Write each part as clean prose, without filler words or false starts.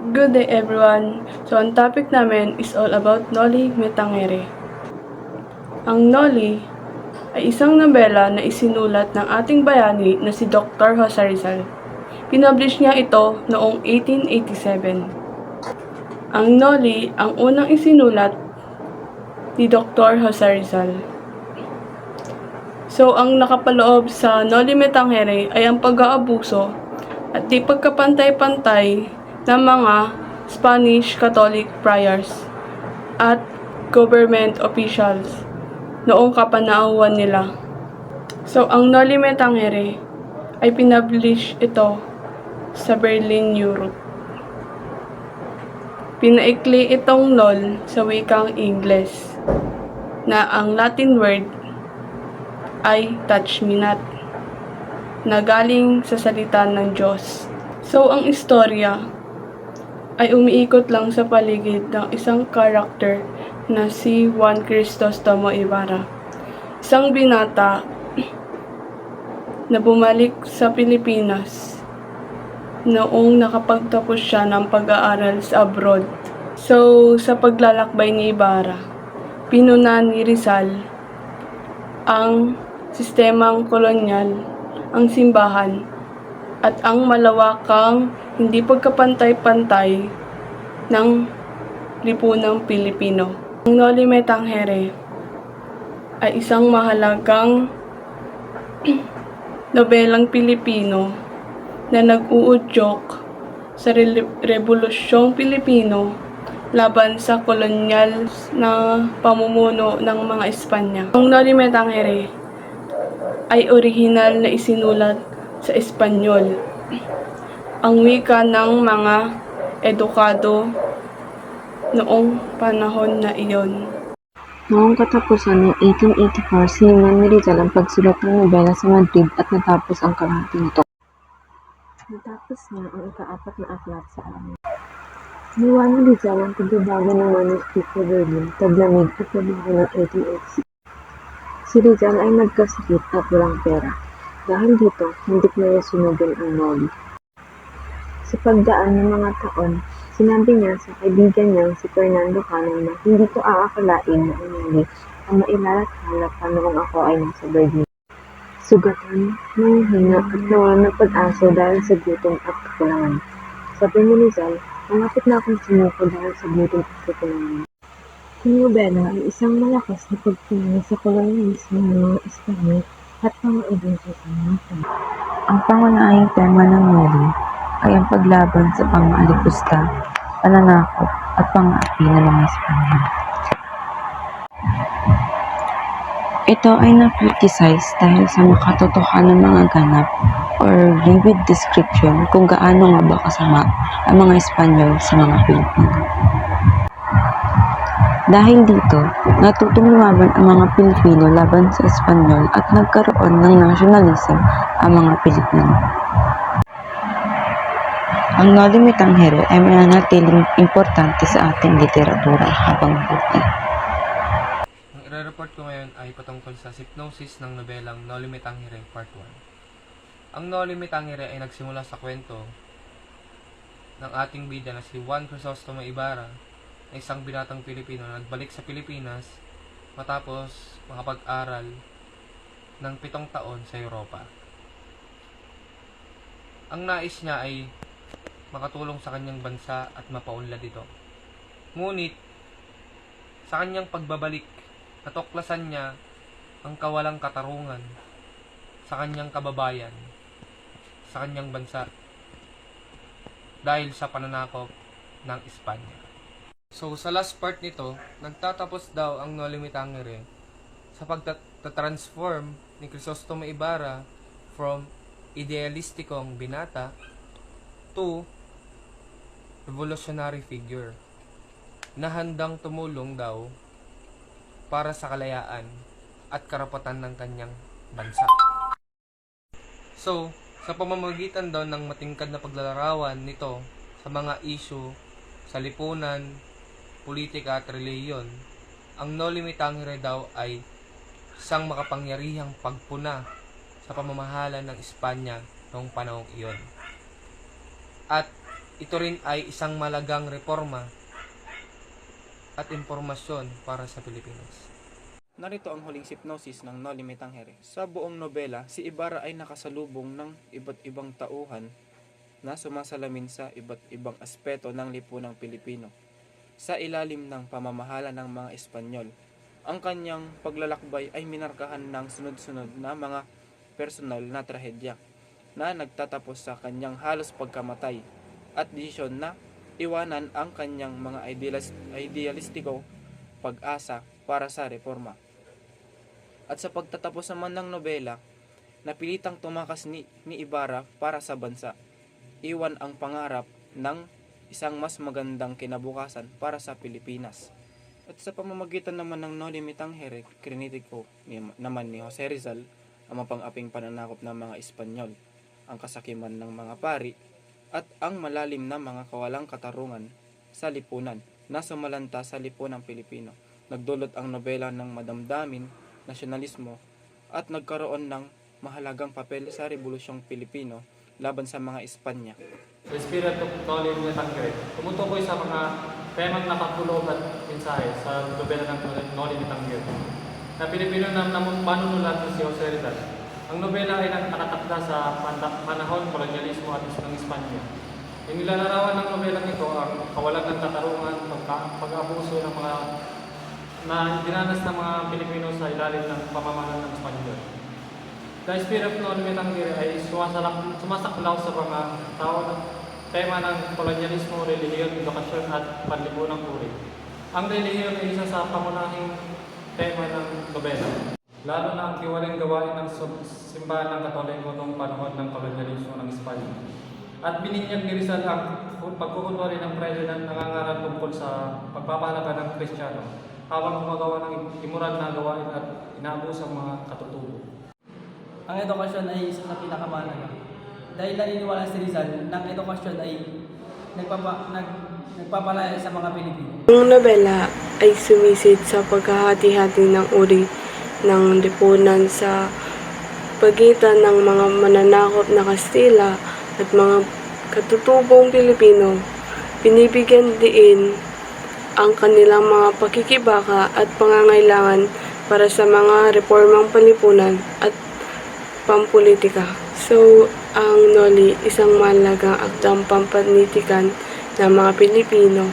Good day everyone! So ang topic namin is all about Noli Me Tangere. Ang Noli ay isang nobela na isinulat ng ating bayani na si Dr. Jose Rizal. Pinublish niya ito noong 1887. Ang Noli ang unang isinulat ni Dr. Jose Rizal. So ang nakapaloob sa Noli Me Tangere ay ang pag-aabuso at di pagkapantay-pantay ng mga Spanish Catholic friars at government officials noong kapanahon nila. So, ang Noli Me Tangere ay pinablish ito sa Berlin, Europe. Pinaikli itong NOL sa wikang Ingles na ang Latin word ay touch me not, na galing sa salita ng Diyos. So, ang istorya ay umiikot lang sa paligid ng isang karakter na si Juan Crisostomo Ibarra. Isang binata na bumalik sa Pilipinas noong nakapagtapos siya ng pag-aaral sa abroad. So, sa paglalakbay ni Ibarra, pinuna ni Rizal ang sistemang kolonyal, ang simbahan, at ang malawakang hindi pagkapantay-pantay ng lipunang Pilipino. Ang Noli Me Tangere ay isang mahalagang nobelang Pilipino na nag-uudyok sa Rebolusyong Pilipino laban sa kolonyal na pamumuno ng mga Espanya. Ang Noli Me Tangere ay orihinal na isinulat sa Espanyol, ang wika ng mga edukado noong panahon na iyon. Noong katapusan ng 1884, sinimulan ni Rizal ang pagsulat ng nobela sa Madrid at natapos ang kalahati nito. Natapos niya ang ika-4 na aklat sa amin. Niwa ni Rizal ang pagbabago ng manuscript sa Berlin, taglamig at Pebrero ng 1886. Si Rizal ay nagkasakit at walang pera. Dahil dito, hindi na niya sunugin ang Noli. Sa pagdaan ng mga taon, sinabi niya sa kaibigan niyang si Fernando Cannon na hindi ko aakalain na ang Noli ang mailalathala pa noong ako ay nasa Berlin. Sugatan, nanghina at nawalan ng pag-asa dahil sa gutom at kakulangan. Sabi ni Rizal, malapit na akong sumuko dahil sa gutom at kakulangan. Ang nobela ay isang malakas na pagpuna sa kolonyalismo ng mga Espanyol at pang-abuso sa mga tao. Ang pangunahing tema ng Noli ay ang paglaban sa pang-aalipusta, pananakop at pang-aapi ng mga Espanyol. Ito ay na-criticize dahil sa makatotohanan ng mga ganap or vivid description kung gaano nga ba kasama ang mga Espanyol sa mga Pilipino. Dahil dito, natutong lumaban ang mga Pilipino laban sa Espanyol at nagkaroon ng nationalism ang mga Pilipino. Ang Noli Me Tangere ay mananatiling importante sa ating literatura habang buhay. Ang i-report ko ngayon ay patungkol sa hypnosis ng nobelang Noli Me Tangere Part 1. Ang Noli Me Tangere ay nagsimula sa kwento ng ating bida na si Juan Crisostomo Ibarra, na isang binatang Pilipino na nagbalik sa Pilipinas matapos makapag-aral ng 7 taon sa Europa. Ang nais niya ay makatulong sa kanyang bansa at mapaunlad ito. Ngunit, sa kanyang pagbabalik, natuklasan niya ang kawalang katarungan sa kanyang kababayan, sa kanyang bansa, dahil sa pananakop ng Espanya. So, sa last part nito, nagtatapos daw ang Noli Me Tangere sa pagtatransform ni Crisostomo Ibarra from idealistikong binata to revolutionary figure na handang tumulong daw para sa kalayaan at karapatan ng kanyang bansa. So, sa pamamagitan daw ng matingkad na paglalarawan nito sa mga issue sa lipunan, politika at reliyon, ang Noli Me Tangere daw ay isang makapangyarihang pagpuna sa pamamahala ng Espanya noong panahong iyon. At ito rin ay isang malagang reforma at impormasyon para sa Pilipinas. Narito ang huling sipnosis ng Noli Me Tangere. Sa buong nobela, si Ibarra ay nakasalubong ng iba't ibang tauhan na sumasalamin sa iba't ibang aspeto ng lipunang Pilipino sa ilalim ng pamamahala ng mga Espanyol. Ang kanyang paglalakbay ay minarkahan ng sunod-sunod na mga personal na trahedya na nagtatapos sa kanyang halos pagkamatay at desisyon na iwanan ang kanyang mga idealistiko pag-asa para sa reforma. At sa pagtatapos naman ng nobela, napilitang tumakas ni Ibarra para sa bansa. Iwan ang pangarap ng isang mas magandang kinabukasan para sa Pilipinas. At sa pamamagitan naman ng Noli Me Tangere, krinitiko naman ni Jose Rizal ang mapang-aping pananakop ng mga Espanyol, ang kasakiman ng mga pari, at ang malalim na mga kawalang katarungan sa lipunan na sumalanta sa lipunang Pilipino. Nagdulot ang nobela ng madamdamin, nasyonalismo, at nagkaroon ng mahalagang papel sa Rebolusyong Pilipino laban sa mga Espanya. The spirit of Noli Me Tangere tumutukoy sa mga temang nakakulog at mensahe sa nobela ng Noli Me Tangere na Pilipino na manunulat si Jose Rizal. Ang nobela ay nakatakda sa panahon kolonyalismo at ng Espanya. Inilalarawan ng nobelang ito ang kawalan ng katarungan, pag-abuso ng mga na dinanas ng mga Pilipino sa ilalim ng pamamahala ng Espanyol. The spirit of Noli Me Tangere ay sumasaklaw sa mga tao ng tema ng kolonyalismo, relihiyon, edukasyon at panlipunang uri. Ang relihiyon ay isa sa pangunahing tema ng nobela, lalo na ang tiwaling gawain ng simbahan ng Katoliko noong panahon ng kolonyalismo ng Espanya. At bininyag ni Rizal ang pagkukunwari ng president na nangangaral tungkol sa pagpapahalaga ng Kristiyano habang gumagawa ng immoral na gawain at inaabuso ang mga katutubo. Ang edukasyon ay isa sa pinakamahalaga. Dahil naniniwala si Rizal na ang edukasyon ay nagpapalaya sa mga Pilipino. Ang nobela ay sumisid sa paghahati-hati ng uri ng lipunan sa pagitan ng mga mananakop na Kastila at mga katutubong Pilipino. Binibigyan diin ang kanilang mga pakikibaka at pangangailangan para sa mga reformang panlipunan at pampolitika. So, ang Noli, isang mahalagang akdang pampanitikan ng mga Pilipino,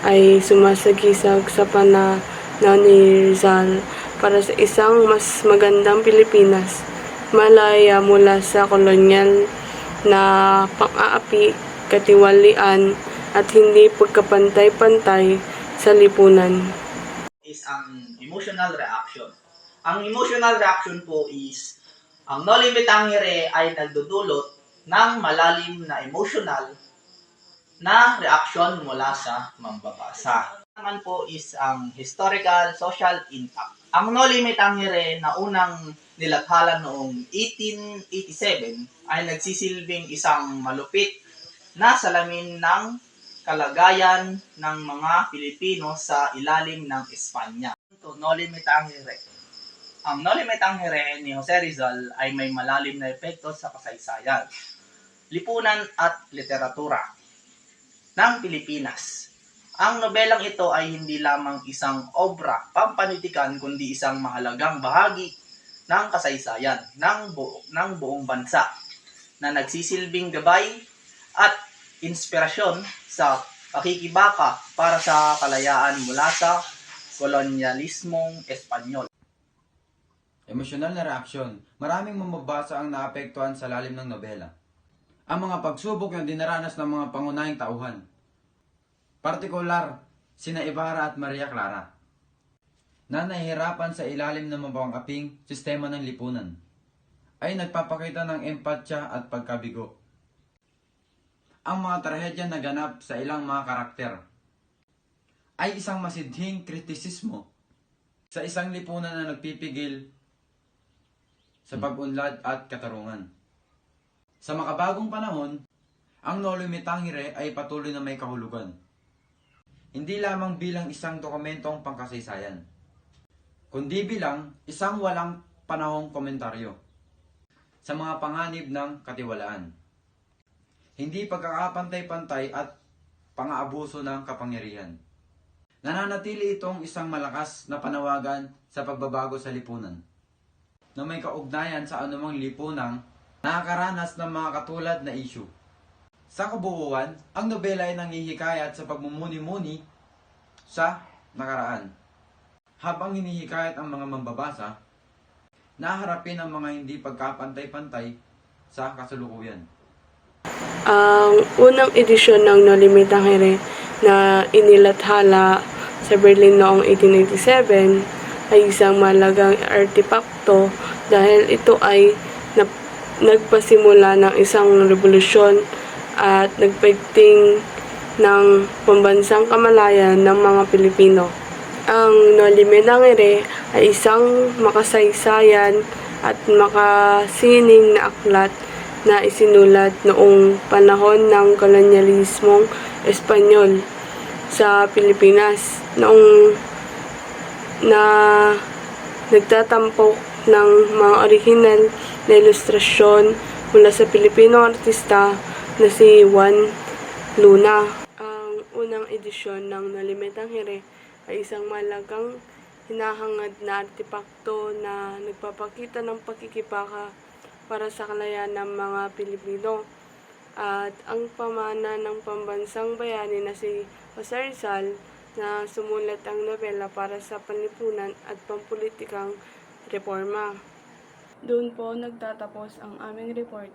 ay sumasagisag sa pananaw ni Rizal para sa isang mas magandang Pilipinas, malaya mula sa kolonyal na pang-aapi, katiwalian at hindi pagkapantay-pantay sa lipunan. Is ang emotional reaction. Ang emotional reaction po is ang Noli Me Tangere ay nagdudulot ng malalim na emotional na reaction mula sa mambabasa. Naman po is ang historical social impact. Ang Noli Me Tangere na unang nilathala noong 1887 ay nagsisilbing isang malupit na salamin ng kalagayan ng mga Pilipino sa ilalim ng Espanya. Ito, Noli Me Tangere. Ang Noli Me Tangere ni Jose Rizal ay may malalim na epekto sa kasaysayan, lipunan at literatura ng Pilipinas. Ang nobelang ito ay hindi lamang isang obra pampanitikan kundi isang mahalagang bahagi ng kasaysayan ng buong bansa na nagsisilbing gabay at inspirasyon sa pakikibaka para sa kalayaan mula sa kolonyalismong Espanyol. Emosyonal na reaksyon. Maraming mamabasa ang naapektuhan sa lalim ng nobela. Ang mga pagsubok na dinaranas ng mga pangunahing tauhan. Partikular, sina Ibarra at Maria Clara, na nahihirapan sa ilalim ng mapangaping sistema ng lipunan, ay nagpapakita ng empatya at pagkabigo. Ang mga trahedya na ganap sa ilang mga karakter ay isang masidhing kritisismo sa isang lipunan na nagpipigil sa pag-unlad at katarungan. Sa makabagong panahon, ang Noli Me Tangere ay patuloy na may kahulugan. Hindi lamang bilang isang dokumentong pangkasaysayan, kundi bilang isang walang panahong komentaryo sa mga panganib ng katiwalaan. hindi pagkakapantay-pantay at pang-aabuso ng kapangyarihan. Nananatili itong isang malakas na panawagan sa pagbabago sa lipunan, na may kaugnayan sa anumang lipunang nakakaranas ng mga katulad na issue. Sa kabuuan, ang nobela ay nanghihikayat sa pagmumuni-muni sa nakaraan, habang hinihikayat ang mga mambabasa na harapin ang mga hindi pagkapantay-pantay sa kasalukuyan. Ang unang edisyon ng No Limit Tangere na inilathala sa Berlin noong 1887 ay isang mahalagang artipakto dahil ito ay nagpasimula ng isang revolusyon at nagpaigting ng pambansang kamalayan ng mga Pilipino. Ang No Limit Tangere ay isang makasaysayan at makasining na aklat na isinulat noong panahon ng kolonyalismong Espanyol sa Pilipinas noong na nagtatampok ng mga orihinal na ilustrasyon mula sa Pilipino artista na si Juan Luna. Ang unang edisyon ng No Limit Tangere ay isang mahalagang hinahangad na artipakto na nagpapakita ng pakikibaka para sa kalayan ng mga Pilipino. At ang pamana ng pambansang bayani na si Jose Rizal na sumulat ang nobela para sa panlipunan at pampulitikang reforma. Doon po nagtatapos ang aming report.